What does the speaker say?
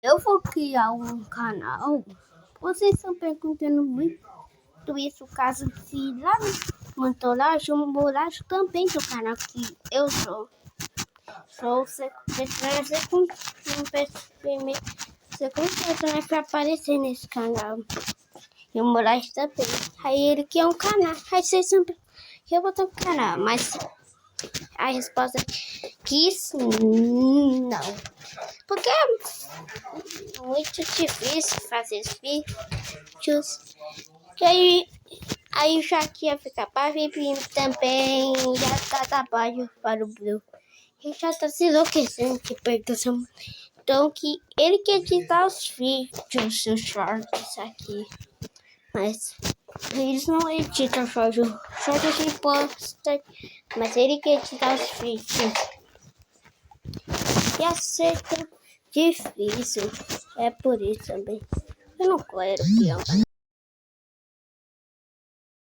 eu vou criar um canal. Vocês estão perguntando muito isso, caso se lá no Mantoragem, o Moraes também do canal que eu sou. Sou o segundo personagem para aparecer nesse canal. E o Moraes também. Aí ele quer um canal. Aí vocês sempre eu vou ter um canal, mas a resposta é que não. Porque é muito difícil fazer os vídeos. Que aí já que ia ficar para VIP também já tá trabalho para o Blue. Ele já tá se enlouquecendo que pergunta. Então que ele quer editar os vídeos, os shorts aqui. Mas eles não editam shorts. Shorts a gente posta, mas ele quer editar os vídeos. E ser tão difícil. É por isso também. Eu não quero criar um canal.